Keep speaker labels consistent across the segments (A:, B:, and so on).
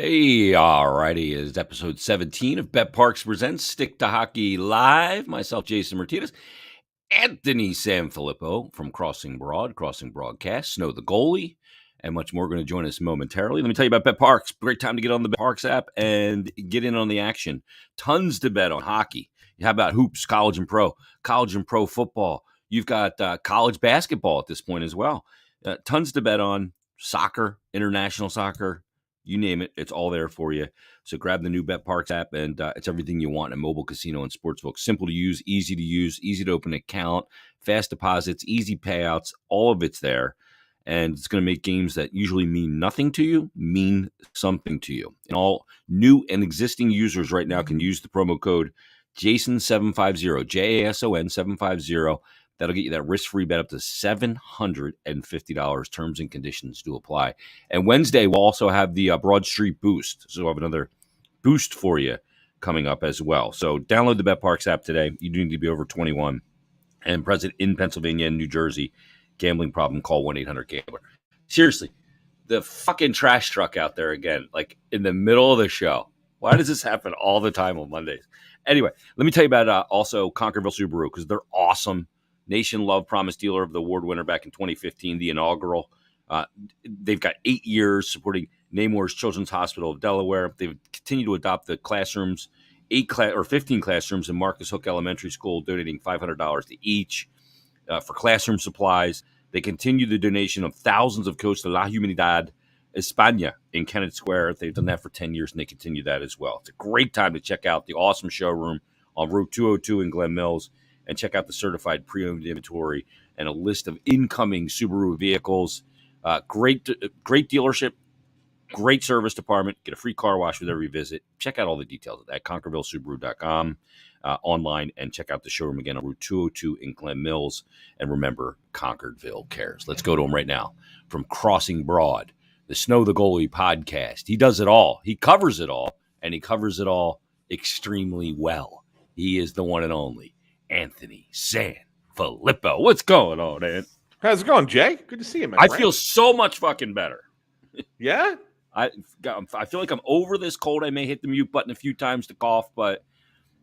A: Hey, alrighty, it's episode 17 of Bet Parks Presents Stick to Hockey Live. Myself, Jason Martinez, Anthony Sanfilippo from Crossing Broadcast, Snow the Goalie, and much more going to join us momentarily. Let me tell you about Bet Parks. Great time to get on the Bet Parks app and get in on the action. Tons to bet on hockey. How about hoops, college and pro football. You've got college basketball at this point as well. Tons to bet on. Soccer, international soccer. You name it, it's all there for you. So grab the new Bet Parks app, and it's everything you want in a mobile casino and sportsbook. Simple to use, easy to open an account, fast deposits, easy payouts, all of it's there. And it's going to make games that usually mean nothing to you mean something to you. And all new and existing users right now can use the promo code JASON750, JASON 750. That'll get you that risk-free bet up to $750. Terms and conditions do apply. And Wednesday, we'll also have the Broad Street Boost. So we'll have another boost for you coming up as well. So download the Bet Parks app today. You do need to be over 21 and present in Pennsylvania and New Jersey. Gambling problem, call 1-800-GAMBLER. Seriously, the fucking trash truck out there again, like in the middle of the show. Why does this happen all the time on Mondays? Anyway, let me tell you about also Conquerville Subaru, because they're awesome. Nation Love Promise Dealer of the Award winner back in 2015, the inaugural. They've got 8 years supporting Nemours Children's Hospital of Delaware. They've continued to adopt the classrooms, 15 classrooms in Marcus Hook Elementary School, donating $500 to each for classroom supplies. They continue the donation of thousands of coats to La Humanidad España in Kennett Square. They've done that for 10 years, and they continue that as well. It's a great time to check out the awesome showroom on Route 202 in Glen Mills, and check out the certified pre-owned inventory and a list of incoming Subaru vehicles. Great dealership, great service department. Get a free car wash with every visit. Check out all the details at ConquervilleSubaru.com online, and check out the showroom again on Route 202 in Glen Mills. And remember, Concordville cares. Let's go to him right now from Crossing Broad, the Snow the Goalie podcast. He does it all. He covers it all, and he covers it all extremely well. He is the one and only Anthony Sanfilippo. What's going on, Ant?
B: How's it going, Jay? Good to see you, man.
A: I feel so much fucking better.
B: Yeah?
A: I feel like I'm over this cold. I may hit the mute button a few times to cough, but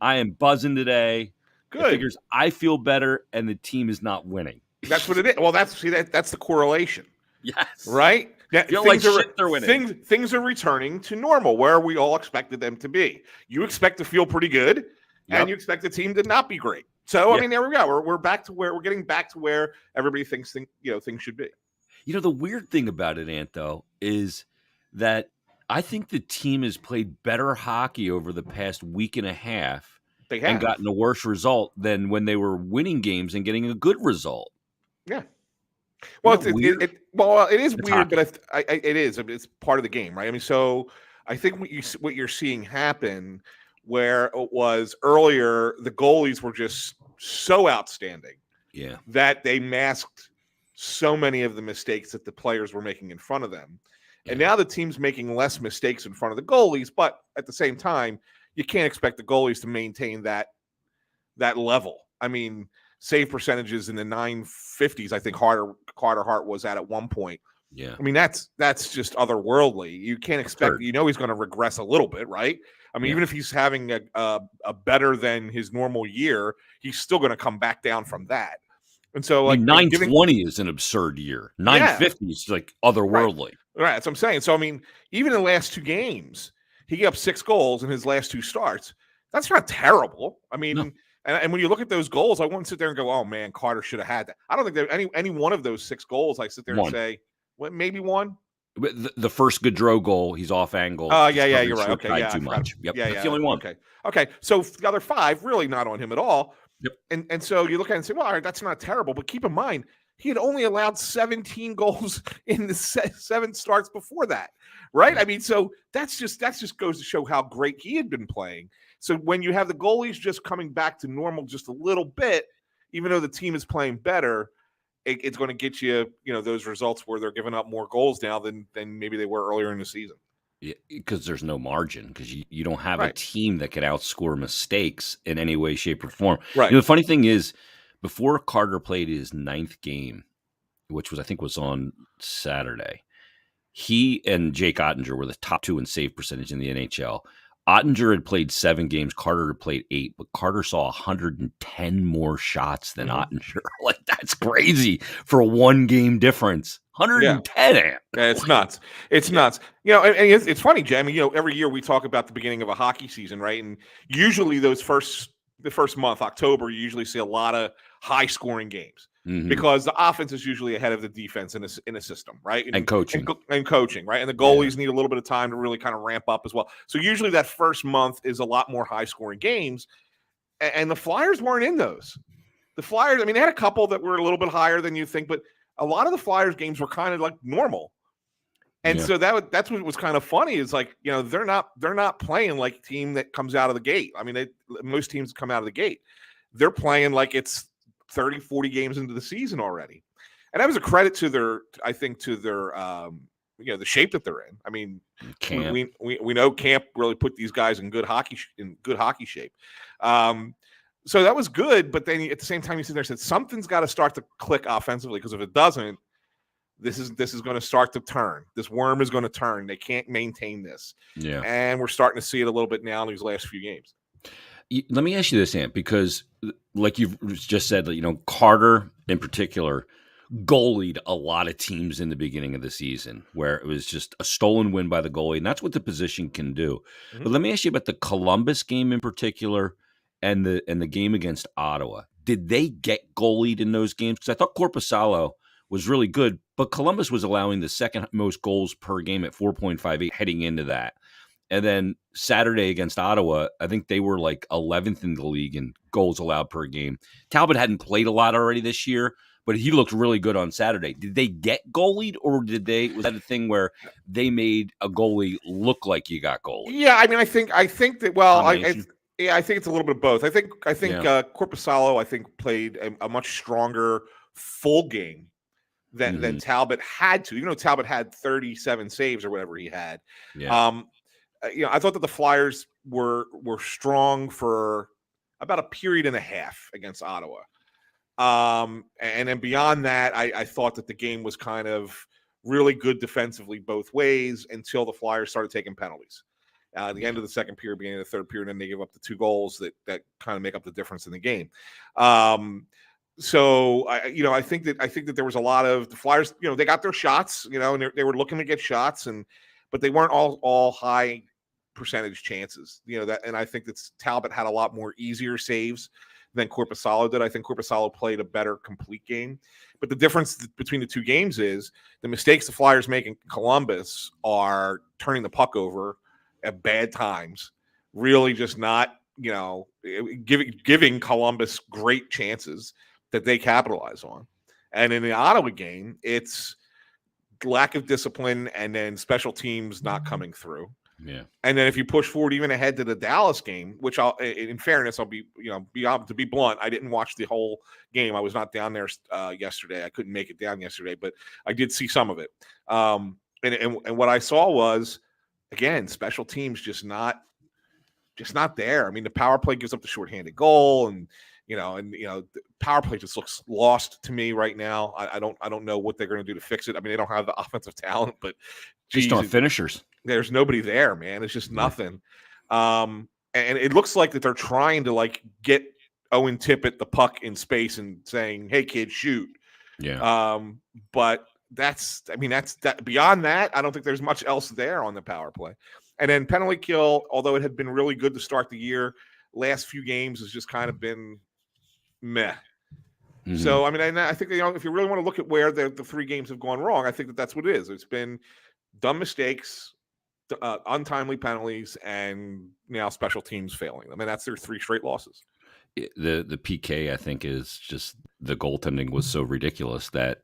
A: I am buzzing today.
B: Good.
A: It figures I feel better, and the team is not winning.
B: That's what it is. Well, that's the correlation.
A: Yes.
B: Right? Yeah,
A: feel like shit they're winning.
B: Things are returning to normal, where we all expected them to be. You expect to feel pretty good, and you expect the team to not be great. So, I mean, there we go. We're back to where we're getting back to where everybody thinks things should be.
A: You know, the weird thing about it, Ant, though, is that I think the team has played better hockey over the past week and a half and gotten a worse result than when they were winning games and getting a good result.
B: Yeah. Well, it is
A: it's
B: weird,
A: hockey.
B: but it is. I mean, it's part of the game, right? I mean, so I think what you're seeing happen, where it was earlier, the goalies were just so outstanding, that they masked so many of the mistakes that the players were making in front of them. And now the team's making less mistakes in front of the goalies, but at the same time, you can't expect the goalies to maintain that level. I mean, save percentages in the 950s, I think Carter Hart was at one point.
A: Yeah.
B: I mean, that's just otherworldly. You can't expect, he's going to regress a little bit, right? I mean, even if he's having a better than his normal year, he's still going to come back down from that. And so, like,
A: 920 is an absurd year. 950 is like otherworldly.
B: Right. That's what I'm saying. So, I mean, even in the last 2 games, he gave up 6 goals in his last 2 starts. That's not terrible. I mean, and when you look at those goals, I wouldn't sit there and go, "Oh man, Carter should have had that." I don't think that any one of those 6 goals, I sit there and say, "Well, maybe one."
A: The first Gaudreau goal, he's off angle.
B: Oh, yeah, you're right. Okay,
A: too much. Yep. That's the only one.
B: Okay. So the other 5, really not on him at all.
A: Yep.
B: And so you look at it and say, well, all right, that's not terrible. But keep in mind, he had only allowed 17 goals in the 7 starts before that, right? I mean, so that's just goes to show how great he had been playing. So when you have the goalies just coming back to normal just a little bit, even though the team is playing better, it's going to get you, those results where they're giving up more goals now than maybe they were earlier in the season.
A: Yeah, because there's no margin, because you don't have a team that can outscore mistakes in any way, shape, or form.
B: Right.
A: The funny thing is, before Carter played his 9th game, which I think was on Saturday, he and Jake Ottinger were the top 2 in save percentage in the NHL. Ottinger had played 7 games. Carter had played 8, but Carter saw 110 more shots than Ottinger. Like, that's crazy for a 1-game difference. 110.
B: Yeah, it's nuts. It's nuts. You know, and it's funny, Jamie. You know, every year we talk about the beginning of a hockey season, right? And usually the first month, October, you usually see a lot of high-scoring games. Because the offense is usually ahead of the defense in a system, right?
A: And coaching.
B: And coaching, right? And the goalies need a little bit of time to really kind of ramp up as well. So usually that first month is a lot more high-scoring games, and the Flyers weren't in those. The Flyers, I mean, they had a couple that were a little bit higher than you think, but a lot of the Flyers games were kind of like normal. And so that's what was kind of funny is like, you know, they're not playing like a team that comes out of the gate. I mean, most teams come out of the gate. They're playing like it's 30, 40 games into the season already. And that was a credit to their the shape that they're in. I mean, we know Camp really put these guys in good hockey shape. So that was good, but then at the same time you sit there and said something's got to start to click offensively, because if it doesn't, this is going to start to turn. This worm is going to turn. They can't maintain this. Yeah. And we're starting to see it a little bit now in these last few games.
A: Let me ask you this, Ant, because like you've just said, you know, Carter in particular goalied a lot of teams in the beginning of the season where it was just a stolen win by the goalie, and that's what the position can do. But let me ask you about the Columbus game in particular and the game against Ottawa. Did they get goalied in those games? Because I thought Korpisalo was really good, but Columbus was allowing the second most goals per game at 4.58 heading into that. And then Saturday against Ottawa, I think they were like 11th in the league in goals allowed per game. Talbot hadn't played a lot already this year, but he looked really good on Saturday. Did they get goalied, or was that a thing where they made a goalie look like you got goalied?
B: Yeah, I mean, I think that. Well, I think it's a little bit of both. I think Korpisalo, I think, played a much stronger full game than Talbot had to. Even though Talbot had 37 saves or whatever he had. Yeah. You know, I thought that the Flyers were strong for about a period and a half against Ottawa. And then beyond that, I thought that the game was kind of really good defensively both ways until the Flyers started taking penalties. At the end of the second period, beginning of the third period, and they give up the 2 goals that kind of make up the difference in the game. So I think that there was a lot of the Flyers, you know, they got their shots, you know, and they were looking to get shots, but they weren't all high percentage chances, you know, that, and I think that Talbot had a lot more easier saves than Korpisalo did. I think Korpisalo played a better complete game, but the difference between the 2 games is the mistakes the Flyers make in Columbus are turning the puck over at bad times, really just not, you know, giving Columbus great chances that they capitalize on. And in the Ottawa game, it's lack of discipline and then special teams not coming through.
A: Yeah.
B: And then if you push forward even ahead to the Dallas game, which in fairness, I'll be blunt, I didn't watch the whole game. I was not down there yesterday. I couldn't make it down yesterday, but I did see some of it. And what I saw was, again, special teams just not there. I mean, the power play gives up the shorthanded goal, and the power play just looks lost to me right now. I don't know what they're going to do to fix it. I mean, they don't have the offensive talent, but
A: just on finishers.
B: There's nobody there, man. It's just nothing. And it looks like that they're trying to like get Owen Tippett the puck in space and saying, "Hey, kid, shoot."
A: Yeah.
B: But that's beyond that, I don't think there's much else there on the power play. And then penalty kill, although it had been really good to start the year, last few games has just kind of been meh. Mm-hmm. So, I mean, I think, if you really want to look at where the 3 games have gone wrong, I think that's what it is. It's been dumb mistakes, untimely penalties, and now special teams failing them. I mean, that's their 3 straight losses.
A: The PK, I think, is just the goaltending was so ridiculous that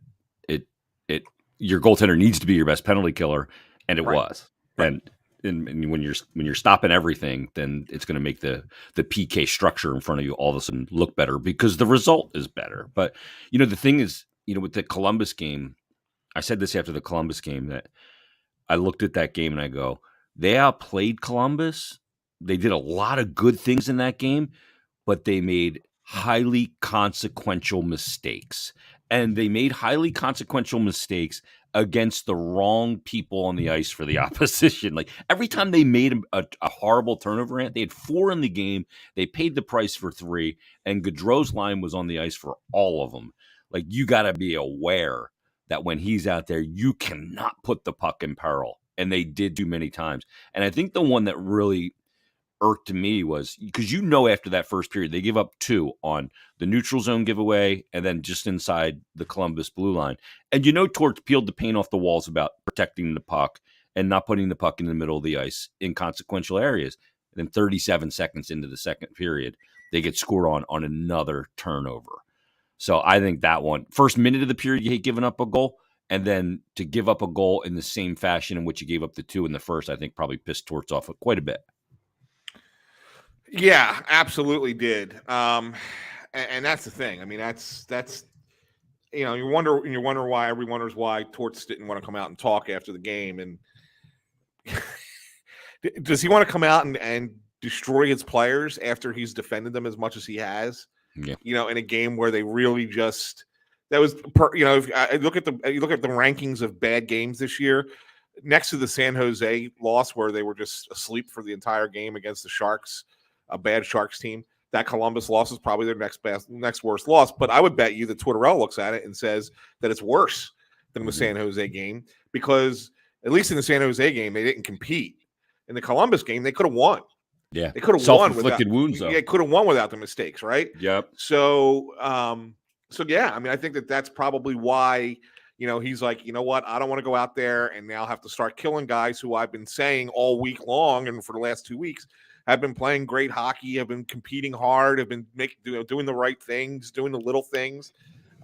A: your goaltender needs to be your best penalty killer, and it was. Right. And when you're stopping everything, then it's going to make the PK structure in front of you all of a sudden look better because the result is better. But, the thing is, with the Columbus game, I said this after the Columbus game, that I looked at that game and I go, they outplayed Columbus. They did a lot of good things in that game, but they made highly consequential mistakes. And they made highly consequential mistakes against the wrong people on the ice for the opposition. Like every time they made a horrible turnover, they had 4 in the game. They paid the price for 3, and Gaudreau's line was on the ice for all of them. Like you got to be aware that when he's out there, you cannot put the puck in peril. And they did too many times. And I think the one that really irked me was because after that first period, they give up 2 on the neutral zone giveaway and then just inside the Columbus blue line. And Torts peeled the paint off the walls about protecting the puck and not putting the puck in the middle of the ice in consequential areas. And then 37 seconds into the second period, they get scored on another turnover. So I think that one, first minute of the period, you hate giving up a goal. And then to give up a goal in the same fashion in which you gave up the 2 in the first, I think probably pissed Torts off quite a bit.
B: Yeah, absolutely did. And that's the thing. I mean, that's you wonder why everyone wonders why Torts didn't want to come out and talk after the game. And does he want to come out and destroy his players after he's defended them as much as he has?
A: Yeah.
B: In a game where they really just if I look at the rankings of bad games this year, next to the San Jose loss where they were just asleep for the entire game against the Sharks, a bad Sharks team, that Columbus loss is probably their next worst loss. But I would bet you that Tortorella looks at it and says that it's worse than the San Jose game, because at least in the San Jose game, they didn't compete. In the Columbus game, they could have won.
A: Yeah.
B: They could have won without
A: wounds, though.
B: Yeah, could have won without the mistakes, right?
A: Yep.
B: So yeah, I mean, I think that's probably why, he's like, you know what? I don't want to go out there and now have to start killing guys who I've been saying all week long and for the last 2 weeks have been playing great hockey, have been competing hard, have been doing the right things, doing the little things.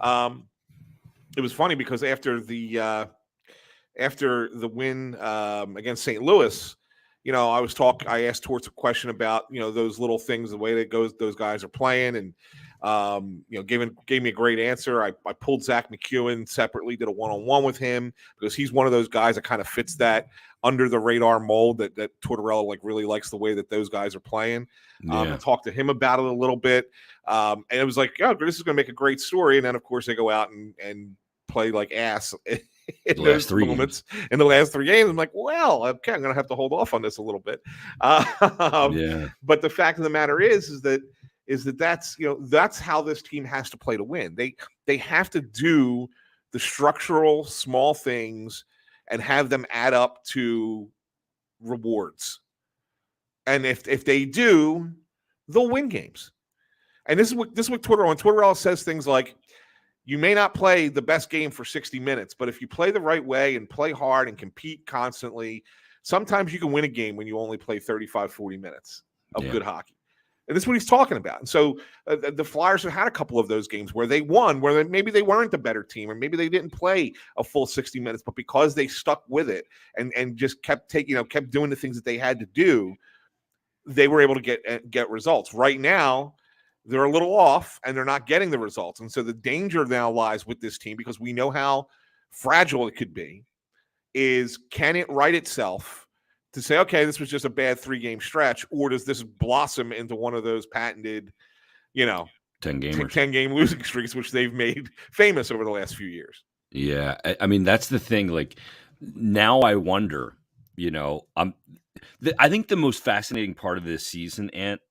B: It was funny because after the win against St. Louis, I asked Torts a question about, those little things, the way that those guys are playing, and gave me a great answer. I pulled Zach McEwen separately, did a one-on-one with him because he's one of those guys that kind of fits that under the radar mold that Tortorella really likes the way that those guys are playing. I talked to him about it a little bit. And it was like, oh, this is going to make a great story. And then of course they go out and play like ass in those moments in the last 3 games. I'm like, well, okay, I'm going to have to hold off on this a little bit. But the fact of the matter is that's how this team has to play to win. They have to do the structural small things and have them add up to rewards. And if they do, they'll win games. And this is what Tortorella says things like, you may not play the best game for 60 minutes, but if you play the right way and play hard and compete constantly, sometimes you can win a game when you only play 35, 40 minutes of good hockey. And this is what he's talking about. And so the Flyers have had a couple of those games where they won, where maybe they weren't the better team, or maybe they didn't play a full 60 minutes, but because they stuck with it and just kept doing the things that they had to do, they were able to get results. Right now, they're a little off and they're not getting the results. And so the danger now lies with this team, because we know how fragile it could be, is can it right itself to say, okay, this was just a bad 3-game stretch, or does this blossom into one of those patented, 10-game losing streaks, which they've made famous over the last few years?
A: Yeah. I mean, that's the thing. Like, now I wonder, I think the most fascinating part of this season, Ant,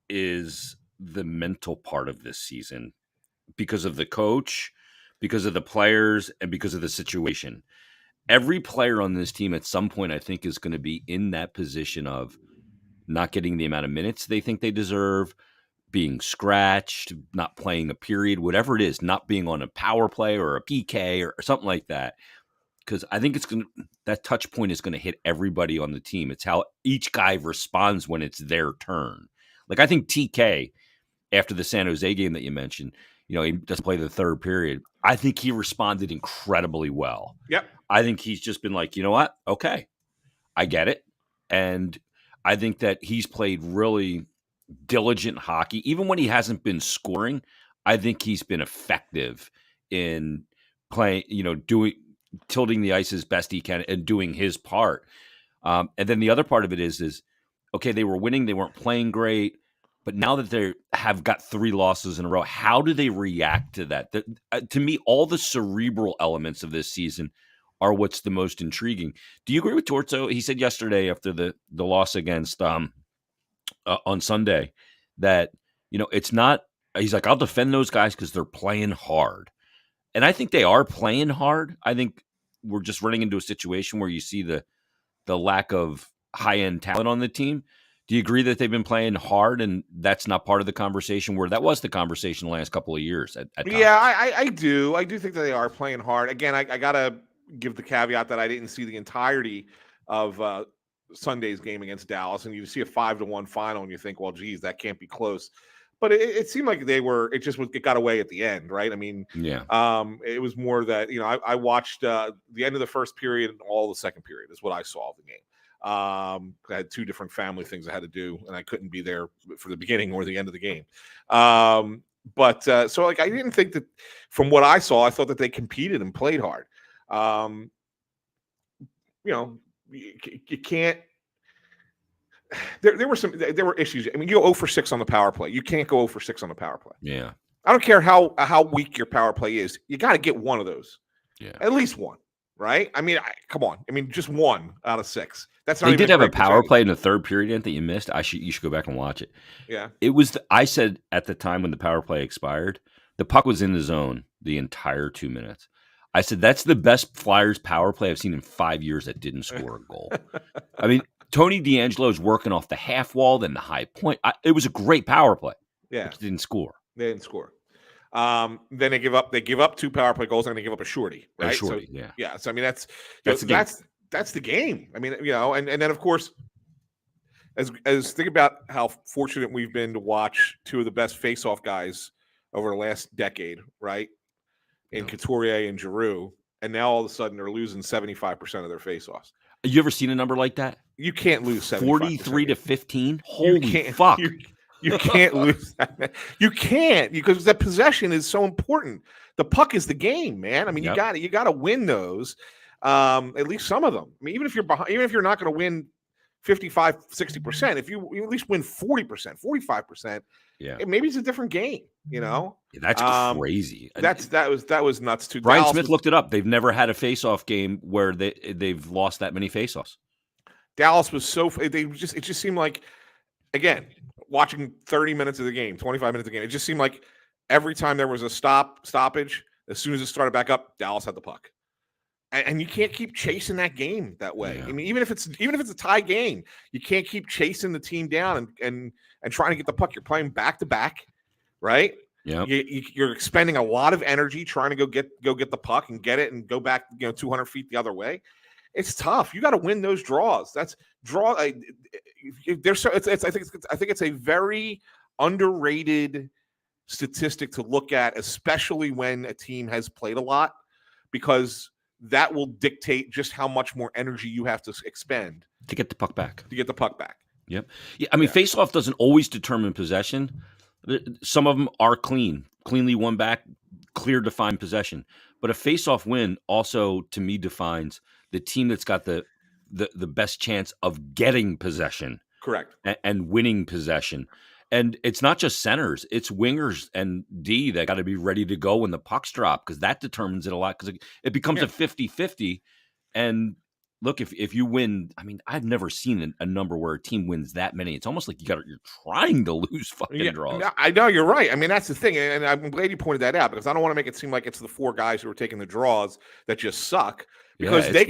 A: is the mental part of this season, because of the coach, because of the players, and because of the situation. Every player on this team at some point, I think, is going to be in that position of not getting the amount of minutes they think they deserve, being scratched, not playing a period, whatever it is, not being on a power play or a PK or something like that. Because I think that touch point is going to hit everybody on the team. It's how each guy responds when it's their turn. Like, I think TK, after the San Jose game that you mentioned, he doesn't play the third period. I think he responded incredibly well.
B: Yep.
A: I think he's just been like, you know what? Okay, I get it. And I think that he's played really diligent hockey. Even when he hasn't been scoring, I think he's been effective in playing, tilting the ice as best he can and doing his part. And then the other part of it is, okay, they were winning. They weren't playing great. But now that they have got 3 losses in a row, how do they react to that? To me, all the cerebral elements of this season are what's the most intriguing. Do you agree with Torzo? He said yesterday after the loss against on Sunday that, it's not – he's like, I'll defend those guys because they're playing hard. And I think they are playing hard. I think we're just running into a situation where you see the lack of high-end talent on the team. Do you agree that they've been playing hard and that's not part of the conversation, where that was the conversation the last couple of years at times?
B: Yeah, I do. I do think that they are playing hard. Again, I got to give the caveat that I didn't see the entirety of Sunday's game against Dallas, and you see a 5-1 final and you think, well, geez, that can't be close. But it seemed like it got away at the end, right? I mean, it was more that, I watched the end of the first period and all the second period is what I saw of the game. I had two different family things I had to do, and I couldn't be there for the beginning or the end of the game. But I didn't think that, from what I saw, I thought that they competed and played hard. You can't. There were issues. I mean, you go 0 for 6 on the power play. You can't go 0 for 6 on the power play.
A: Yeah.
B: I don't care how weak your power play is. You got to get one of those.
A: Yeah.
B: At least one. Right? I mean, come on. I mean, just 1 out of 6. That's not.
A: They did have a power play in the third period that you missed. You should go back and watch it.
B: Yeah.
A: It was. I said at the time when the power play expired, the puck was in the zone the entire 2 minutes. I said that's the best Flyers power play I've seen in 5 years that didn't score a goal. I mean, Tony DeAngelo is working off the half wall, then the high point. It was a great power play.
B: Yeah.
A: But didn't score.
B: They didn't score. Then they give up 2 power play goals and they give up a shorty, right?
A: A shorty,
B: so, yeah. So I mean, that's the game. I mean, and then of course, as think about how fortunate we've been to watch 2 of the best face-off guys over the last decade, right? In Couturier and Giroux, and now all of a sudden they're losing 75% of their face-offs.
A: You ever seen a number like that?
B: You can't lose 75%.
A: 43 to 15. Holy fuck!
B: You can't lose that. You can't, because that possession is so important. The puck is the game, man. I mean, you got to win those. At least some of them. I mean, even if you're behind, even if you're not going to win 55, 60%, if you at least win 40%, 45%, maybe it's a different game.
A: That's crazy.
B: That was nuts too.
A: Brian Smith looked it up. They've never had a face-off game where they've lost that many face-offs.
B: Dallas was it just seemed like, again, watching 30 minutes of the game, 25 minutes of the game, it just seemed like every time there was a stoppage, as soon as it started back up, Dallas had the puck. And you can't keep chasing that game that way. Yeah. I mean, even if it's a tie game, you can't keep chasing the team down and trying to get the puck. You're playing back to back, right?
A: Yeah.
B: You're expending a lot of energy trying to go get the puck and get it and go back 200 feet the other way. It's tough. You got to win those draws. That's draw. I think it's a very underrated statistic to look at, especially when a team has played a lot, because that will dictate just how much more energy you have to expend
A: to get the puck back.
B: Yep.
A: Yeah. I mean, face-off doesn't always determine possession. Some of them are cleanly won back, clear defined possession. But a face-off win also, to me, defines the team that's got the best chance of getting possession.
B: Correct.
A: And winning possession. And it's not just centers, it's wingers and D that got to be ready to go when the pucks drop, because that determines it a lot, because it becomes a 50-50. And look, if you win, I mean, I've never seen a number where a team wins that many. It's almost like you're trying to lose fucking draws.
B: I know, you're right. I mean, that's the thing. And I'm glad you pointed that out, because I don't want to make it seem like it's the 4 guys who are taking the draws that just suck. Because they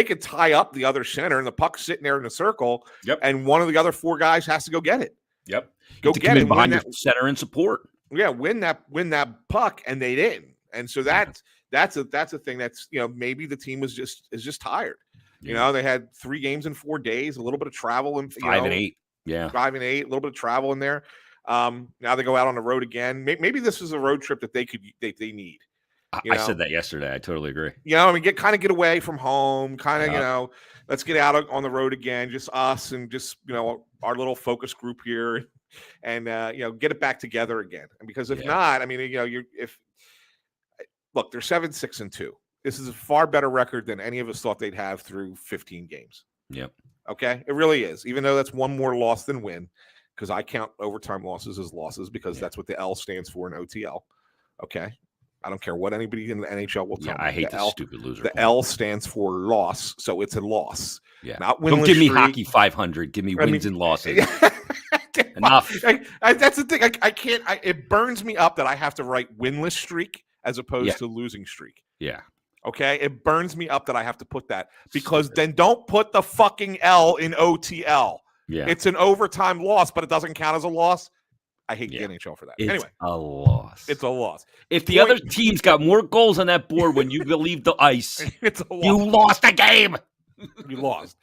B: could tie up the other center and the puck's sitting there in a circle, and one of the other 4 guys has to go get it.
A: Yep.
B: Go get it
A: behind the center and support.
B: Yeah, win that puck, and they didn't. And so that's a thing that's, maybe the team is just tired.
A: Yeah.
B: They had 3 games in 4 days, a little bit of travel, and
A: 5 and 8. Yeah.
B: 5 and 8, a little bit of travel in there. Now they go out on the road again. Maybe this is a road trip that they need.
A: I said that yesterday. I totally agree.
B: I mean, get away from home, let's get out on the road again, just us and just, our little focus group here, and, get it back together again. And because if not, I mean, look, they're 7-6-2. This is a far better record than any of us thought they'd have through 15 games.
A: Yep.
B: Okay. It really is. Even though that's one more loss than win, because I count overtime losses as losses, because that's what the L stands for in OTL. Okay. I don't care what anybody in the NHL will tell me.
A: I hate this stupid loser.
B: The L stands for loss, so it's a loss.
A: Yeah,
B: not winless.
A: Don't give me
B: streak.
A: hockey 500. Give me wins and losses.
B: Enough. That's the thing. I can't. It burns me up that I have to write winless streak as opposed to losing streak.
A: Yeah.
B: Okay. It burns me up that I have to put that because then don't put the fucking L in OTL.
A: Yeah.
B: It's an overtime loss, but it doesn't count as a loss. I hate the NHL for that.
A: It's a loss.
B: It's a loss.
A: If the other team's got more goals on that board when you leave the ice,
B: it's a loss.
A: You lost the game.
B: You lost.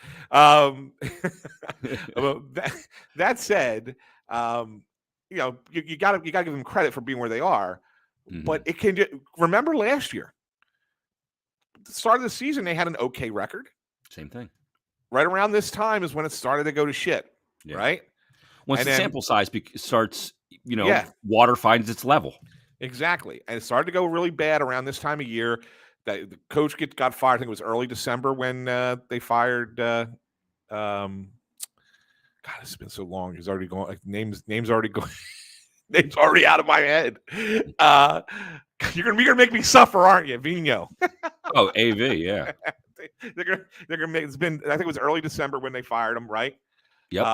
B: That said, you know, you gotta give them credit for being where they are. But it can. Remember last year, at the start of the season, they had an okay record.
A: Same thing.
B: Right around this time is when it started to go to shit. Yeah. Right.
A: Once the sample size starts, water finds its level.
B: Exactly. And it started to go really bad around this time of year. The coach got fired. I think it was early December when they fired. God, it's been so long. He's already going. Names already going. Names already out of my head. You're gonna make me suffer, aren't you, Vino?
A: Oh, AV, yeah.
B: they're gonna make. It's been. I think it was early December when they fired him, right?
A: Yep.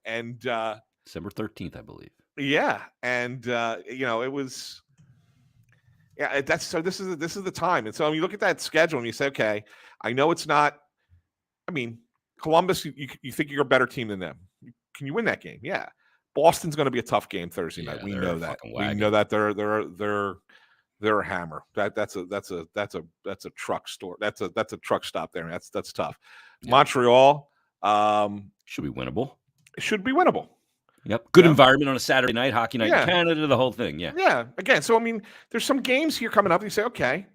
B: And
A: December 13th, I believe.
B: Yeah, and it was. Yeah, this is the time, and so you look at that schedule and you say, okay, I know it's not. I mean, Columbus, you think you're a better team than them? Can you win that game? Yeah. Boston's going to be a tough game Thursday night. We know that. We know that they're a hammer. That's a truck store. That's a truck stop there. That's tough. Yeah. Montreal
A: should be winnable.
B: Should be winnable.
A: Yep. Good environment on a Saturday night, hockey night in Canada, the whole thing. Yeah.
B: Yeah. Again, so I mean, there's some games here coming up. You say, okay,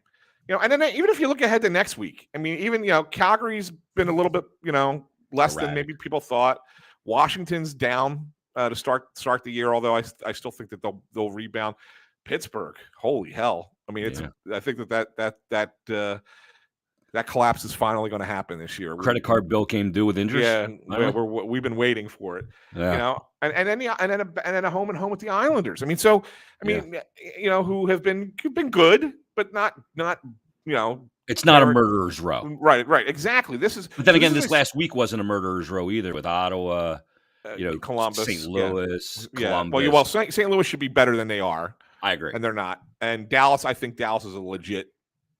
B: and then even if you look ahead to next week, I mean, even Calgary's been a little bit, less than maybe people thought. Washington's down to start the year, although I still think that they'll rebound. Pittsburgh, holy hell! I mean, I think that collapse is finally going to happen this year.
A: Credit card bill came due with interest.
B: Yeah, we've been waiting for it. Yeah. And then a home and home with the Islanders. I mean, who have been good, but not.
A: It's not a murderer's row.
B: Right. Exactly.
A: But then again, this last week wasn't a murderer's row either with Ottawa.
B: Columbus,
A: St. Louis,
B: yeah.
A: Columbus.
B: Well, St. Louis should be better than they are.
A: I agree,
B: and they're not. And Dallas, I think Dallas is a legit.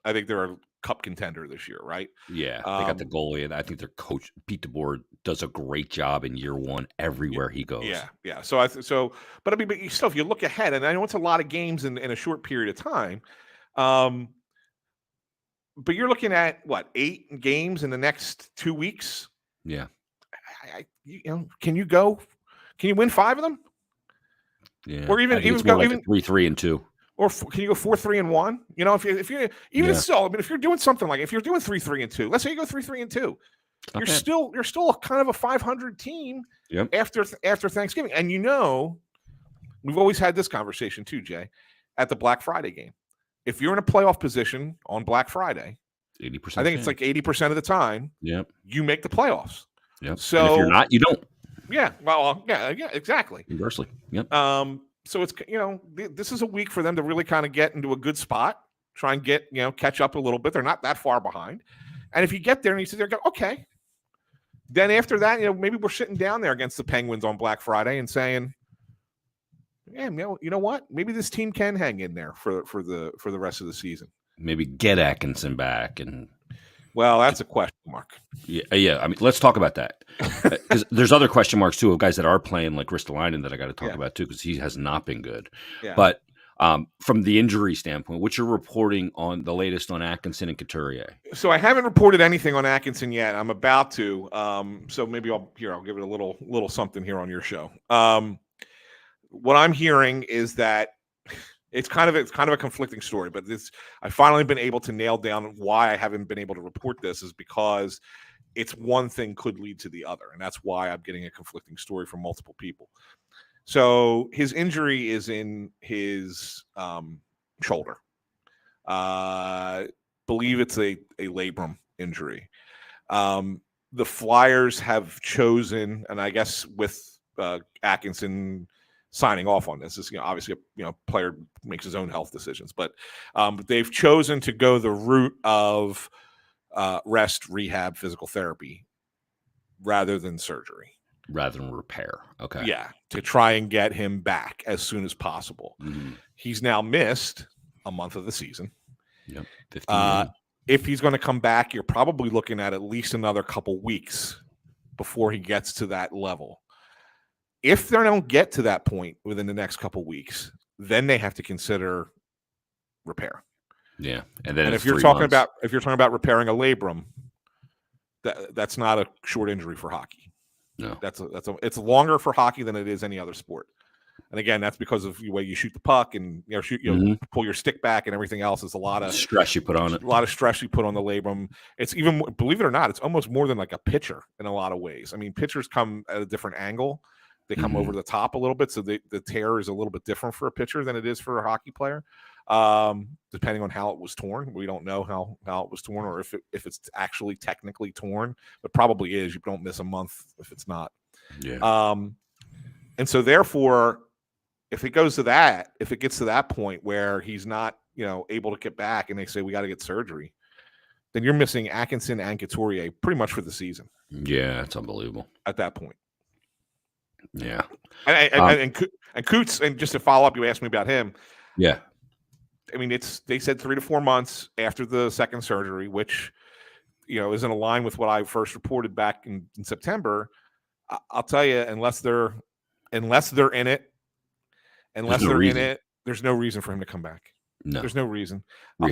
B: I think they're a cup contender this year, right?
A: Yeah, they got the goalie, and I think their coach Pete DeBoer does a great job in year one everywhere he goes.
B: Yeah. But I mean, but still, if you look ahead, and I know it's a lot of games in a short period of time, but you're looking at what 8 games in the next 2 weeks.
A: Yeah.
B: Can you go? Can you win 5 of them?
A: Yeah,
B: or even
A: go like 3-3-2,
B: or can you go 4-3-1? If you even still, I mean, if you're doing something like if you're doing 3-3-2, let's say you go 3-3-2, you're still kind of a 500 team after Thanksgiving, and we've always had this conversation too, Jay, at the Black Friday game. If you're in a playoff position on Black Friday,
A: 80%,
B: I think it's like 80% of the time, you make the playoffs.
A: Yep.
B: So
A: and if you're not, you don't.
B: Yeah. Well, yeah, exactly.
A: Inversely. Yep.
B: So it's this is a week for them to really kind of get into a good spot, try and get catch up a little bit. They're not that far behind, and if you get there and you sit there, go okay. Then after that, maybe we're sitting down there against the Penguins on Black Friday and saying, yeah, you know what? Maybe this team can hang in there for the rest of the season.
A: Maybe get Atkinson back and.
B: Well, that's a question mark.
A: Yeah. I mean, let's talk about that. There's other question marks too of guys that are playing like Ristolainen that I got to talk about too because he has not been good. Yeah. But from the injury standpoint, what's your reporting on the latest on Atkinson and Couturier?
B: So I haven't reported anything on Atkinson yet. I'm about to. So maybe I'll give it a little something here on your show. What I'm hearing is that. It's kind of a conflicting story, but I've finally been able to nail down why I haven't been able to report this is because it's one thing could lead to the other, and that's why I'm getting a conflicting story from multiple people. So his injury is in his shoulder. Believe it's a labrum injury. The Flyers have chosen, and I guess with Atkinson signing off on this. This is, obviously, player makes his own health decisions, but they've chosen to go the route of rest, rehab, physical therapy rather than surgery.
A: Rather than repair. Okay.
B: Yeah, to try and get him back as soon as possible.
A: Mm-hmm.
B: He's now missed a month of the season.
A: Yep. 15
B: if he's going to come back, you're probably looking at least another couple weeks before he gets to that level. If they don't get to that point within the next couple weeks, then they have to consider repair.
A: Yeah, and
B: if you're talking about repairing a labrum, that's not a short injury for hockey.
A: No,
B: it's longer for hockey than it is any other sport. And again, that's because of the way you shoot the puck and pull your stick back and everything else. Is a lot of
A: stress you put on it.
B: A lot of stress you put on the labrum. It's even, believe it or not, it's almost more than like a pitcher in a lot of ways. I mean, pitchers come at a different angle. They come over the top a little bit, so the tear is a little bit different for a pitcher than it is for a hockey player. Depending on how it was torn, we don't know how it was torn, or if it's actually technically torn, but probably is. You don't miss a month if it's not.
A: Yeah.
B: And so therefore, if it gets to that point where he's not, able to get back, and they say we got to get surgery, then you're missing Atkinson and Couturier pretty much for the season.
A: Yeah, it's unbelievable
B: at that point.
A: Yeah,
B: and Coots, and just to follow up, you asked me about him.
A: Yeah.
B: I mean, they said 3 to 4 months after the second surgery, which, is in line with what I first reported back in September. I'll tell you, unless they're in it, there's no reason for him to come back.
A: No,
B: there's no reason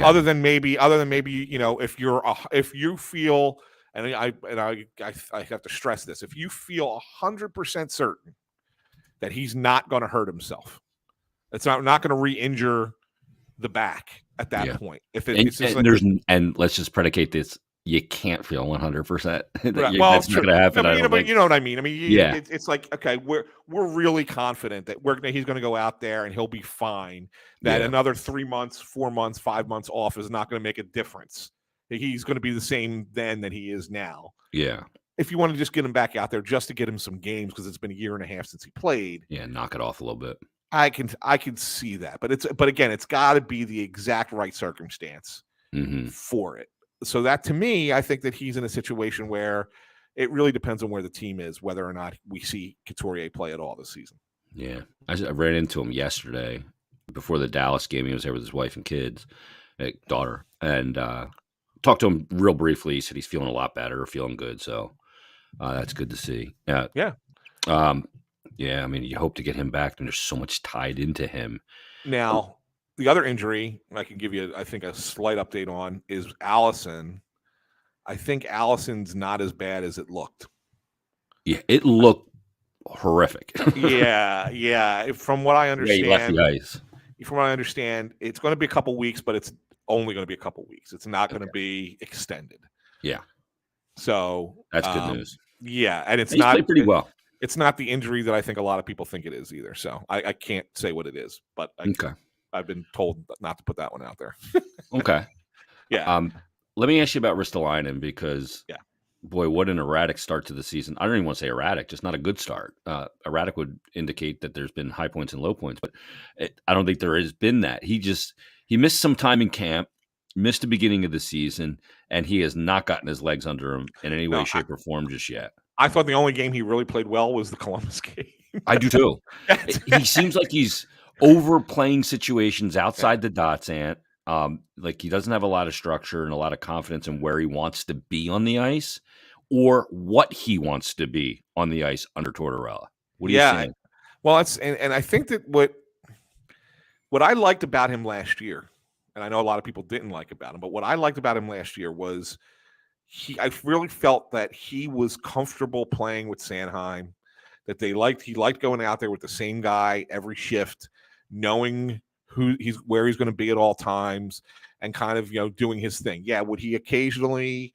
B: other than maybe, if you feel, and I have to stress this, if you feel 100% certain that he's not going to hurt himself, it's not going to re-injure the back at that point. If it's
A: and let's just predicate this: you can't feel 100%. That's not
B: going to happen. But you know what I mean. I mean, it's like, okay, we're really confident that he's going to go out there and he'll be fine. That another 3 months, 4 months, 5 months off is not going to make a difference. He's going to be the same then that he is now.
A: Yeah.
B: If you want to just get him back out there just to get him some games, because it's been 1.5 years since he played.
A: Yeah, knock it off a little bit.
B: I can see that, but again, it's got to be the exact right circumstance for it. So that, to me, I think that he's in a situation where it really depends on where the team is, whether or not we see Couturier play at all this season.
A: Yeah, I ran into him yesterday before the Dallas game. He was there with his wife and kids, daughter, and talked to him real briefly. He said he's feeling a lot better, feeling good. So that's good to see. Yeah. Yeah, I mean, you hope to get him back, and there's so much tied into him.
B: Now, the other injury I can give you, I think, a slight update on is Allison. I think Allison's not as bad as it looked.
A: Yeah, it looked horrific.
B: yeah. From what I understand,
A: he left the ice.
B: From what I understand, it's going to be a couple weeks, but it's only going to be a couple weeks. It's not going to be extended.
A: Yeah.
B: So
A: that's good news.
B: Yeah, and
A: he's played pretty well.
B: It's not the injury that I think a lot of people think it is either. So I can't say what it is, but I've been told not to put that one out there.
A: Okay.
B: Yeah.
A: Let me ask you about Ristolainen, because boy, what an erratic start to the season. I don't even want to say erratic, just not a good start. Erratic would indicate that there's been high points and low points, but I don't think there has been that. He missed some time in camp, missed the beginning of the season, and he has not gotten his legs under him in any way, shape, or form just yet.
B: I thought the only game he really played well was the Columbus game.
A: I do too. He seems like he's overplaying situations outside the dots, Ant. Like he doesn't have a lot of structure and a lot of confidence in where he wants to be on the ice or what he wants to be on the ice under Tortorella. What are you saying?
B: Well, and I think that what I liked about him last year, and I know a lot of people didn't like about him, but what I liked about him last year was I really felt that he was comfortable playing with Sanheim, that he liked going out there with the same guy every shift, knowing where he's going to be at all times, and kind of, doing his thing. Yeah. Would he occasionally,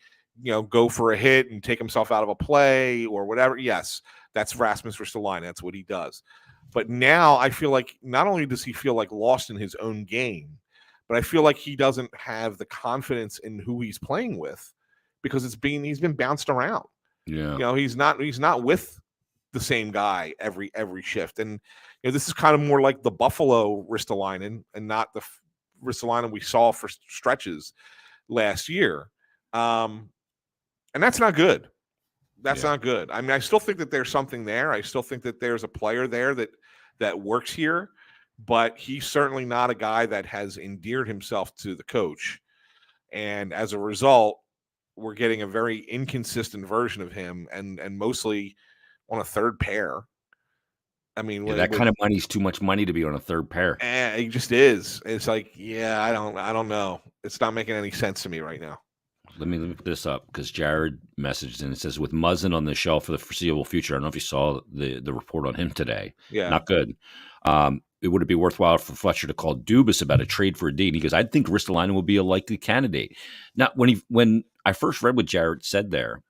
B: go for a hit and take himself out of a play or whatever? Yes. That's Rasmus Ristolainen. That's what he does. But now I feel like not only does he feel like lost in his own game, but I feel like he doesn't have the confidence in who he's playing with, because he's been bounced around.
A: Yeah.
B: He's not with the same guy every shift. And this is kind of more like the Buffalo Ristolainen and not the Ristolainen we saw for stretches last year. And that's not good. That's not good. I mean, I still think that there's something there. I still think that there's a player there that works here, but he's certainly not a guy that has endeared himself to the coach. And as a result, we're getting a very inconsistent version of him and mostly on a third pair. I mean,
A: that kind of money's too much money to be on a third pair.
B: It just is. It's like, I don't know. It's not making any sense to me right now.
A: Let me look this up because Jared messaged and it says with Muzzin on the shelf for the foreseeable future. I don't know if you saw the report on him today.
B: Yeah,
A: not good. Would it be worthwhile for Fletcher to call Dubas about a trade for a D? And he goes, I think Ristolainen will be a likely candidate. Now, when I first read what Jared said there,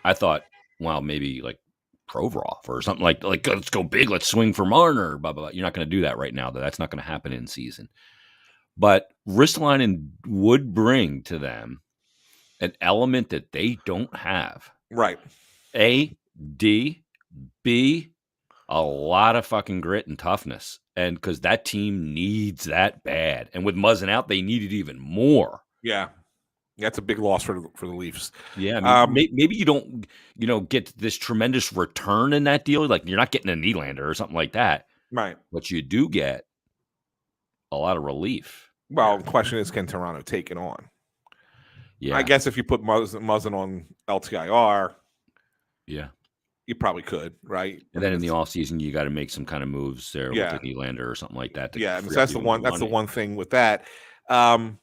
A: I thought, well, maybe like Provorov or something like let's go big, let's swing for Marner. Blah blah blah. You're not going to do that right now. That's not going to happen in season. But Ristolainen would bring to them an element that they don't have.
B: Right.
A: A, D, B, a lot of fucking grit and toughness. And because that team needs that bad. And with Muzzin out, they need it even more.
B: Yeah. That's a big loss for the Leafs.
A: Yeah. I mean, maybe you don't, get this tremendous return in that deal. Like you're not getting a Nylander or something like that.
B: Right.
A: But you do get a lot of relief.
B: Well, the question is, can Toronto take it on? Yeah, I guess if you put Muzzin on LTIR, you probably could, right?
A: And then in the offseason, you got to make some kind of moves there with the Nylander or something like that.
B: Yeah, that's the one. That's the one thing with that. The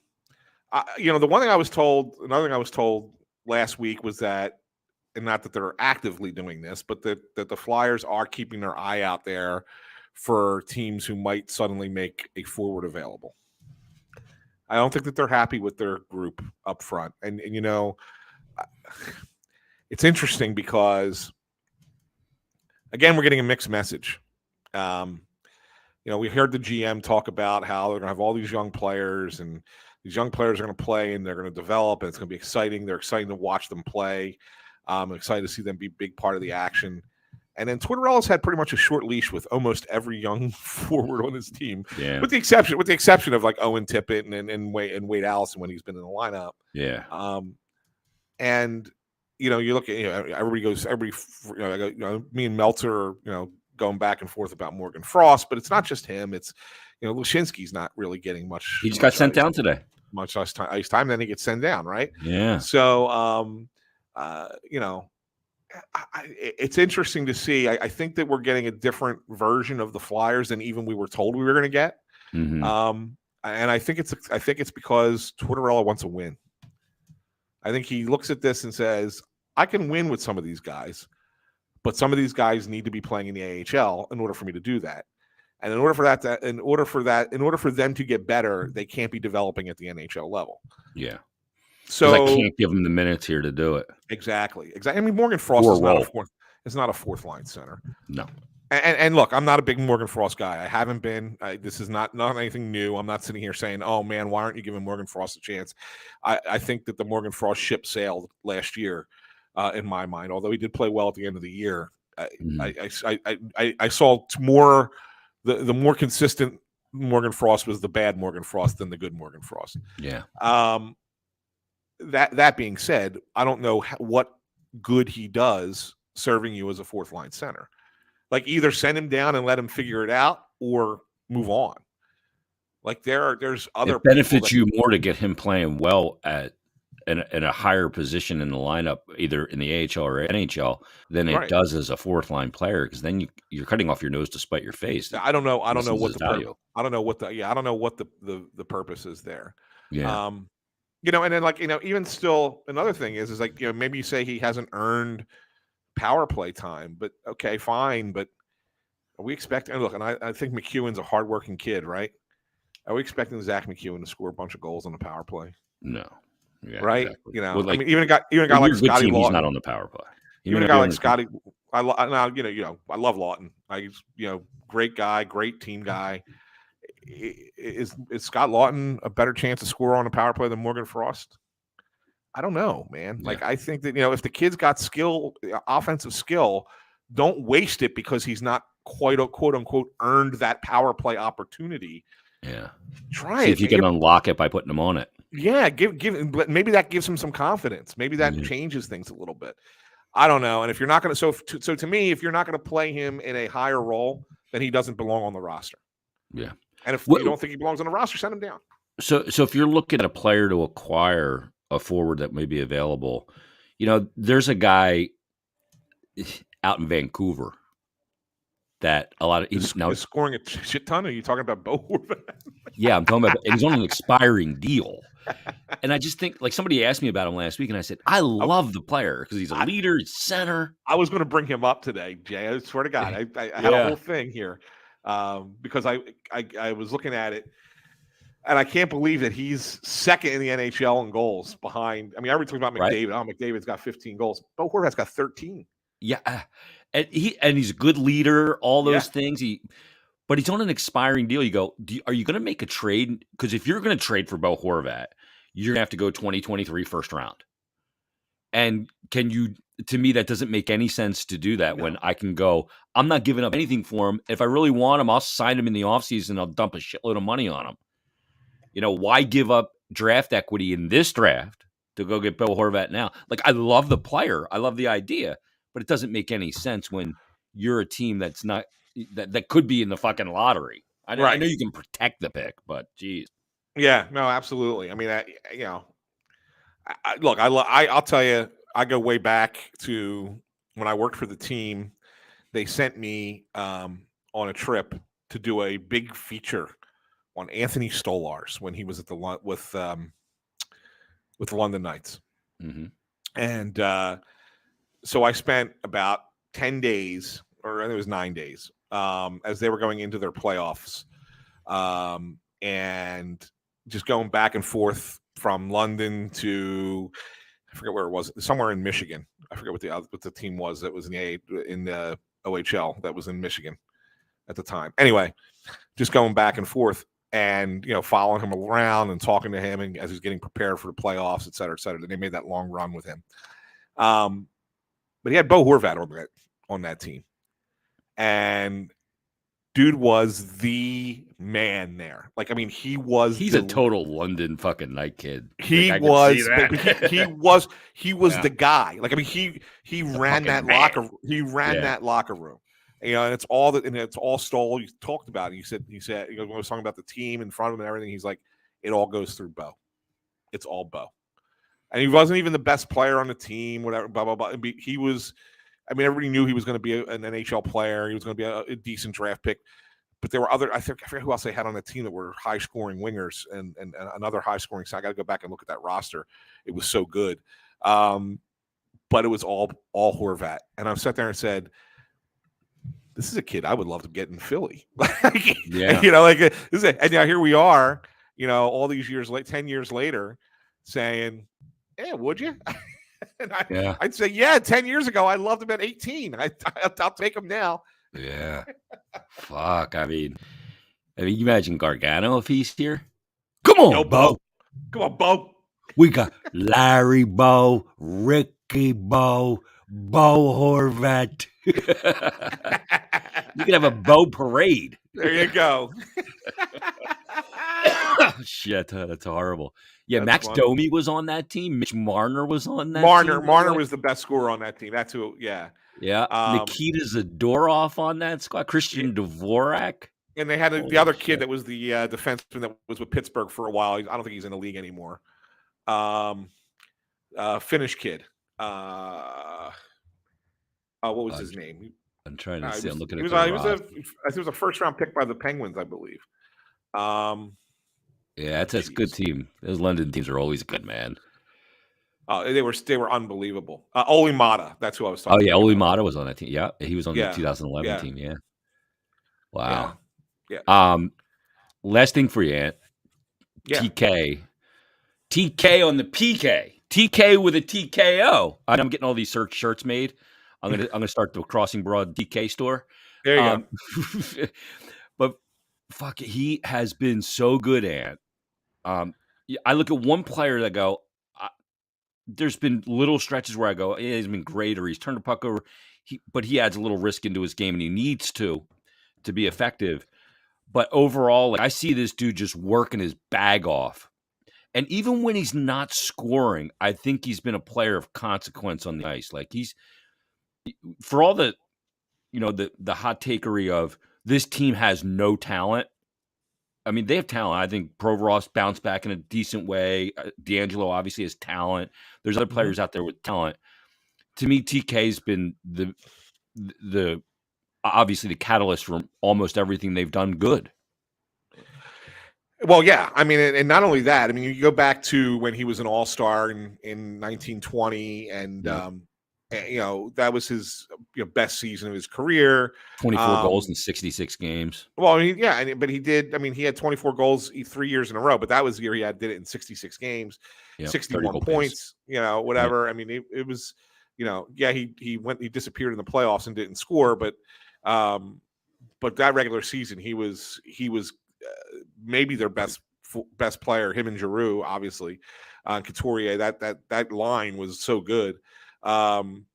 B: one thing I was told, another thing I was told last week was that, and not that they're actively doing this, but that the Flyers are keeping their eye out there for teams who might suddenly make a forward available. I don't think that they're happy with their group up front. And it's interesting because, again, we're getting a mixed message. We heard the GM talk about how they're going to have all these young players, and these young players are going to play, and they're going to develop, and it's going to be exciting. They're excited to watch them play. I'm excited to see them be a big part of the action. And then Tortorella's had pretty much a short leash with almost every young forward on his team, with the exception of like Owen Tippett and Wade Allison when he's been in the lineup.
A: Yeah.
B: And you look at everybody goes me and Meltzer are going back and forth about Morgan Frost, but it's not just him. It's Lushinsky's not really getting much.
A: He just got sent down today.
B: Much ice time, then he gets sent down, right?
A: Yeah.
B: So it's interesting to see. I think that we're getting a different version of the Flyers than even we were told we were going to get.
A: Mm-hmm.
B: And I think it's because Tortorella wants to win. I think he looks at this and says, I can win with some of these guys, but some of these guys need to be playing in the AHL in order for me to do that. And in order for them to get better, they can't be developing at the NHL level.
A: Yeah.
B: So
A: I can't give him the minutes here to do it.
B: Exactly. I mean, Morgan Frost is not a fourth line center.
A: No.
B: And look, I'm not a big Morgan Frost guy. I haven't been. This is not anything new. I'm not sitting here saying, "Oh man, why aren't you giving Morgan Frost a chance?" I think that the Morgan Frost ship sailed last year, in my mind. Although he did play well at the end of the year, I saw more. The more consistent Morgan Frost was the bad Morgan Frost than the good Morgan Frost.
A: Yeah.
B: That being said, I don't know what good he does serving you as a fourth line center. Like either send him down and let him figure it out, or move on. Like there's other.
A: It benefits you more to get him playing well in a higher position in the lineup, either in the AHL or NHL, than it does as a fourth line player, because then you're cutting off your nose to spite your face.
B: I don't know what the purpose is there.
A: Yeah.
B: And then even still, another thing is like, maybe you say he hasn't earned power play time, but okay, fine. But are we expecting, and look, and I think McEwen's a hardworking kid, right? Are we expecting Zach McEwen to score a bunch of goals on the power play?
A: No. Yeah,
B: right.
A: Exactly.
B: Even a guy like Scotty Lawton.
A: He's not on the power play.
B: Even a guy like Scotty. I love Lawton. Great guy, great team guy. Is Scott Lawton a better chance to score on a power play than Morgan Frost? I don't know, man.
A: Yeah.
B: Like I think that if the kid's got skill, offensive skill, don't waste it because he's not quite a quote unquote earned that power play opportunity.
A: Yeah.
B: Try
A: See if you can unlock it by putting him on it.
B: Yeah, maybe that gives him some confidence. Maybe that changes things a little bit. I don't know. And if you're not going to, so to me, if you're not going to play him in a higher role, then he doesn't belong on the roster.
A: Yeah.
B: And if you don't think he belongs on the roster, send him down.
A: So if you're looking at a player to acquire a forward that may be available, there's a guy out in Vancouver that a lot of
B: is scoring a shit ton. Are you talking about Bo Horvat?
A: Yeah, I'm talking about, and he's on an expiring deal. And I just think, like, somebody asked me about him last week, and I said, I love the player because he's a leader, he's center.
B: I was going to bring him up today, Jay. I swear to God, I had a whole thing here because I was looking at it, and I can't believe that he's second in the NHL in goals behind. I mean, everybody talking about McDavid. Right. McDavid's got 15 goals. Bo Horvat's got 13.
A: Yeah, and he's a good leader. All those things. But he's on an expiring deal. You go, are you going to make a trade? Because if you're going to trade for Bo Horvat, you're going to have to go 2023 first round. And to me, that doesn't make any sense to do that when I can go, I'm not giving up anything for him. If I really want him, I'll sign him in the offseason. I'll dump a shitload of money on him. Why give up draft equity in this draft to go get Bo Horvat now? Like, I love the player. I love the idea, but it doesn't make any sense when you're a team that's not, that could be in the fucking lottery. I know you can protect the pick, but geez.
B: Yeah, no, absolutely. I mean, look, I'll tell you, I go way back to when I worked for the team. They sent me on a trip to do a big feature on Anthony Stolarz when he was at with the London Knights.
A: Mm-hmm.
B: And so I spent about 10 days, or I think it was 9 days, as they were going into their playoffs, and just going back and forth from London to, I forget where it was, somewhere in Michigan. I forget what the team was that was in the OHL that was in Michigan at the time. Anyway, just going back and forth and following him around and talking to him and as he's getting prepared for the playoffs, et cetera, et cetera. And they made that long run with him. But he had Bo Horvat on that team. And dude was the man there. Like, I mean, he's
A: a total London fucking night kid.
B: He was the guy. Like, I mean, he ran that locker. He ran that locker room. And it's all Stoll. You talked about it. He said, when I was talking about the team in front of him and everything, he's like, it all goes through Bo. It's all Bo. And he wasn't even the best player on the team, whatever, blah, blah, blah. He was, I mean, everybody knew he was going to be an NHL player. He was going to be a decent draft pick. But there were I forget who else they had on the team that were high-scoring wingers and another high-scoring. So I got to go back and look at that roster. It was so good. But it was all Horvat. And I sat there and said, this is a kid I would love to get in Philly. And now here we are, all these years 10 years later, saying, yeah, would you? And I'd say, 10 years ago, I loved him at 18. I'll take him now.
A: Yeah. Fuck. I mean, you imagine Gargano if he's here? Come on, Bo.
B: Come on, Bo.
A: We got Larry Bo, Ricky Bo, Bo Horvat. You could have a Bo parade.
B: There you go.
A: Shit, that's horrible. Yeah, that's Max Domi was on that team. Mitch Marner was on that
B: team. Marner was the best scorer on that team. That's who, yeah.
A: Yeah. Nikita Zadorov on that squad. Christian Dvorak.
B: And they had the other kid that was the defenseman that was with Pittsburgh for a while. I don't think he's in the league anymore. Finnish kid. What was his name?
A: I'm trying to see. I'm looking at
B: he was a first-round pick by the Penguins, I believe.
A: Yeah, that's a good team. Those London teams are always good, man.
B: They were unbelievable. Oli Mata, that's who I was talking about.
A: Oh, yeah, Oli Mata was on that team. Yeah, he was on the 2011 team, yeah. Wow.
B: Yeah.
A: Last thing for you, Ant. Yeah. TK on the PK. TK with a TKO. I'm getting all these shirts made. I'm gonna start the Crossing Broad TK store.
B: There you go.
A: But fuck it, he has been so good, Ant. I look at one player that go, there's been little stretches where I go, he's been great, or he's turned the puck over. but he adds a little risk into his game, and he needs to be effective. But overall, like, I see this dude just working his bag off. And even when he's not scoring, I think he's been a player of consequence on the ice. Like, he's, for all the, the hot takery of this team has no talent. I mean, they have talent. I think Provorov bounced back in a decent way. D'Angelo obviously has talent. There's other players out there with talent. To me, TK's been the obviously the catalyst for almost everything they've done good.
B: Well, yeah. I mean, and not only that, I mean, you go back to when he was an all-star in 1920, and that was his best season of his career.
A: 24 goals in 66 games.
B: Well, but he did. I mean, he had 24 goals 3 years in a row, but that was the year did it in 66 games, 61 points. Whatever. I mean, it was, he disappeared in the playoffs and didn't score, but that regular season he was maybe their best player. Him and Giroux, obviously, Couturier. That line was so good. And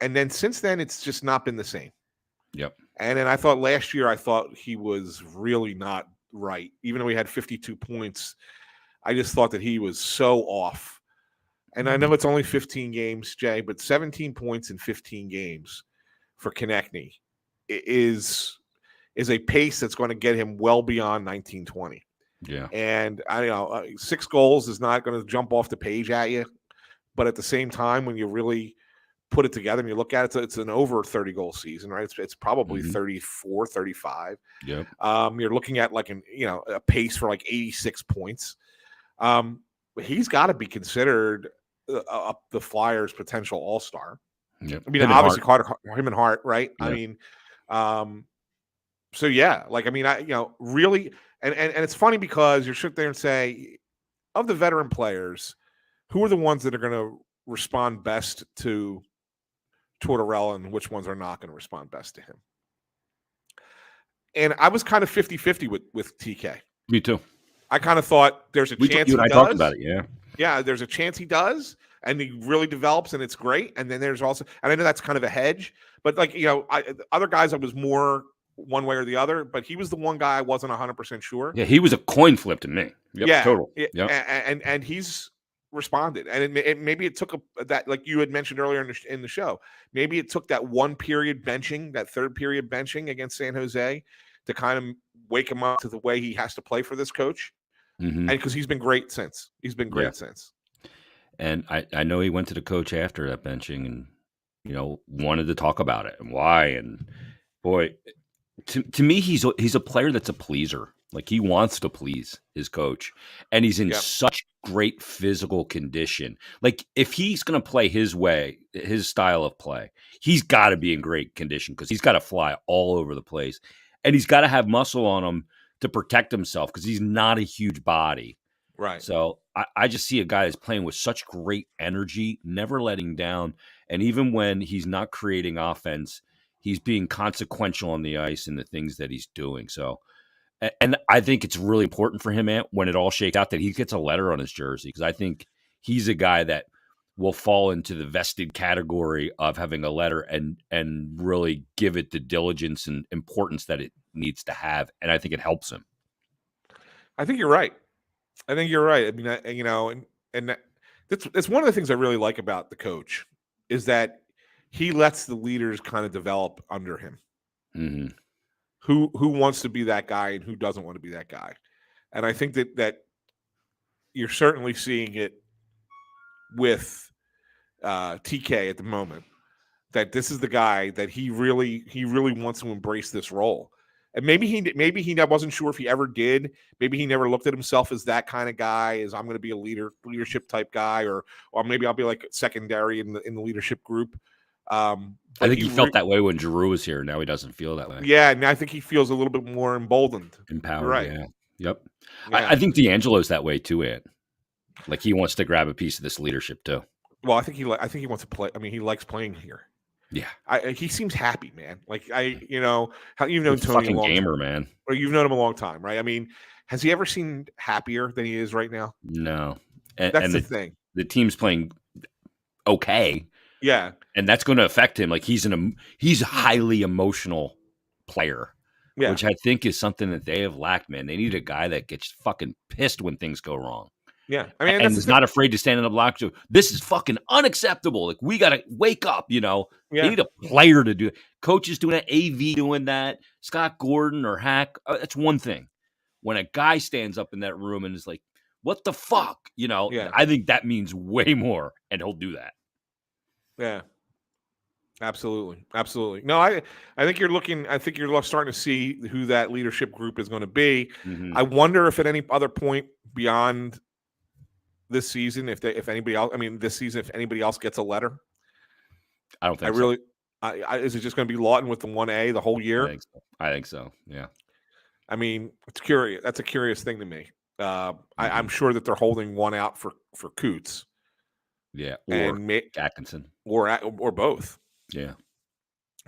B: then since then, it's just not been the same.
A: Yep.
B: And then I thought last year, he was really not right. Even though he had 52 points, I just thought that he was so off. And I know it's only 15 games, Jay, but 17 points in 15 games for Konechny is a pace that's going to get him well beyond 1920.
A: Yeah.
B: And I know 6 goals is not going to jump off the page at you, but at the same time, when you really put it together and you look at it, it's an over 30 goal season, right? It's probably 34, 35.
A: Yeah.
B: You're looking at like a pace for like 86 points. He's got to be considered the Flyers' potential all-star.
A: Yep.
B: I mean, obviously him and Hart, right? Yep. I mean, so yeah, like, I mean, really, and it's funny because you sit there and say, of the veteran players, who are the ones that are going to respond best to Tortorella and which ones are not going to respond best to him? And I was kind of 50-50 with TK.
A: Me too.
B: I kind of thought there's a chance
A: you and I talked about it, yeah.
B: Yeah, there's a chance he does, and he really develops, and it's great. And then there's also, and I know that's kind of a hedge, but like, other guys I was more one way or the other, but he was the one guy I wasn't 100% sure.
A: Yeah, he was a coin flip to me. Yep,
B: yeah,
A: total.
B: Yep. And he's responded, and maybe it took that, like you had mentioned earlier in the show, maybe it took that third period benching against San Jose to kind of wake him up to the way he has to play for this coach. And because he's been great since.
A: And I know he went to the coach after that benching and, wanted to talk about it and why. And boy, to me, he's a player that's a pleaser. Like, he wants to please his coach, and he's in such great physical condition. Like, if he's going to play his way, his style of play, he's got to be in great condition because he's got to fly all over the place, and he's got to have muscle on him to protect himself because he's not a huge body.
B: Right.
A: So I just see a guy that's playing with such great energy, never letting down. And even when he's not creating offense, he's being consequential on the ice in the things that he's doing. So, and I think it's really important for him, Ant, when it all shakes out, that he gets a letter on his jersey, because I think he's a guy that will fall into the vested category of having a letter and really give it the diligence and importance that it needs to have. And I think it helps him.
B: I think you're right. I mean, and that's one of the things I really like about the coach is that he lets the leaders kind of develop under him.
A: Mm-hmm.
B: Who wants to be that guy and who doesn't want to be that guy. And I think that you're certainly seeing it with TK at the moment, that this is the guy that he really wants to embrace this role. And maybe he wasn't sure if he ever did. Maybe he never looked at himself as that kind of guy, as I'm going to be a leadership type guy, or maybe I'll be like secondary in the leadership group.
A: I think he felt that way when Giroux was here. Now he doesn't feel that way.
B: Yeah, and I think he feels a little bit more emboldened,
A: empowered.
B: Right?
A: Yeah. Yep.
B: Yeah.
A: I think D'Angelo's that way too, Ed. Like, he wants to grab a piece of this leadership too.
B: Well, I think he wants to play. I mean, he likes playing here.
A: Yeah,
B: he seems happy, man. Like, you've known Tony
A: a long gamer, man.
B: Or you've known him a long time, right? I mean, has he ever seemed happier than he is right now?
A: No,
B: that's the thing.
A: The team's playing okay,
B: Yeah.
A: And that's going to affect him. Like he's a highly emotional player, which I think is something that they have lacked, man. They need a guy that gets fucking pissed when things go wrong.
B: Yeah. I mean,
A: and is not afraid to stand in the block. So this is fucking unacceptable. Like we got to wake up, you know. Yeah. They need a player to do it. Coaches doing that, AV doing that, Scott Gordon or Hack. That's one thing. When a guy stands up in that room and is like, what the fuck? You know, I think that means way more, and he'll do that.
B: Yeah. Absolutely. Absolutely. No, I think you're starting to see who that leadership group is going to be. Mm-hmm. I wonder if at any other point beyond this season, if anybody else gets a letter.
A: I don't think so.
B: Is it just going to be Lawton with the 1A the whole year?
A: I think so. Yeah.
B: I mean, it's curious. That's a curious thing to me. I'm sure that they're holding one out for Coots.
A: Yeah. Or Atkinson.
B: Or both.
A: Yeah.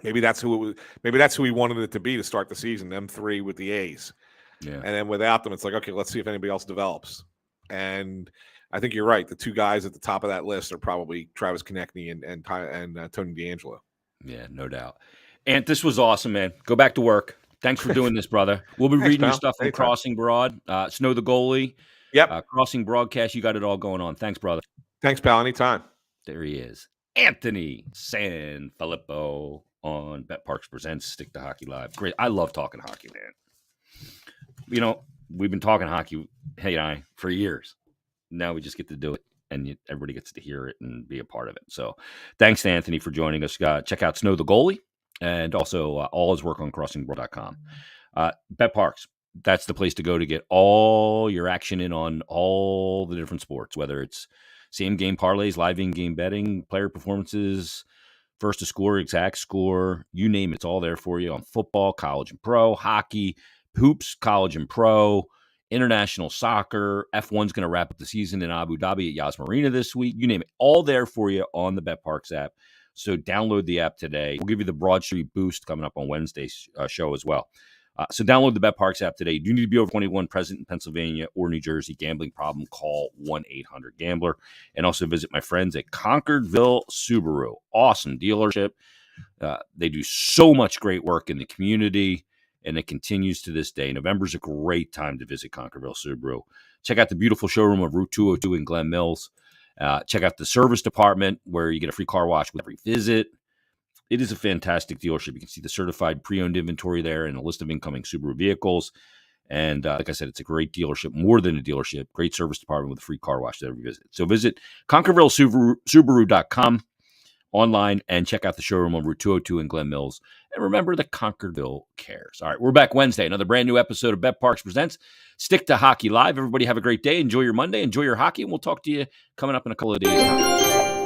B: Maybe that's who he wanted it to be to start the season, them three with the A's.
A: Yeah.
B: And then without them, it's like, okay, let's see if anybody else develops. And I think you're right. The two guys at the top of that list are probably Travis Konechny and Tony DeAngelo.
A: Yeah, no doubt. And this was awesome, man. Go back to work. Thanks for doing this, brother. We'll be reading your stuff from Crossing Broad. Snow the goalie.
B: Yep.
A: Crossing Broadcast. You got it all going on. Thanks, brother.
B: Thanks, pal. Anytime.
A: There he is. Anthony Sanfilippo on Bet Parks Presents Stick to Hockey Live. Great. I love talking hockey, man. You know, we've been talking hockey, hey and I, for years. Now we just get to do it, and everybody gets to hear it and be a part of it. So thanks to Anthony for joining us. Check out Snow the Goalie and also all his work on crossingbroad.com. Bet Parks, that's the place to go to get all your action in on all the different sports, whether it's same game parlays, live in-game betting, player performances, first to score, exact score, you name it. It's all there for you on football, college and pro, hockey, hoops, college and pro, international soccer. F1's going to wrap up the season in Abu Dhabi at Yas Marina this week. You name it. All there for you on the BetParks app. So download the app today. We'll give you the Broad Street Boost coming up on Wednesday's show as well. So download the BetParks app today. You do need to be over 21, present in Pennsylvania or New Jersey. Gambling problem, call 1-800-GAMBLER. And also visit my friends at Concordville Subaru. Awesome dealership. They do so much great work in the community, and it continues to this day. November's a great time to visit Concordville Subaru. Check out the beautiful showroom of Route 202 in Glen Mills. Check out the service department where you get a free car wash with every visit. It is a fantastic dealership. You can see the certified pre-owned inventory there and a list of incoming Subaru vehicles. And like I said, it's a great dealership, more than a dealership, great service department with a free car wash at every visit. So visit ConcordvilleSubaru.com online and check out the showroom on Route 202 in Glen Mills. And remember that Concordville cares. All right, we're back Wednesday. Another brand new episode of Bet Parks Presents Stick to Hockey Live. Everybody have a great day. Enjoy your Monday. Enjoy your hockey. And we'll talk to you coming up in a couple of days.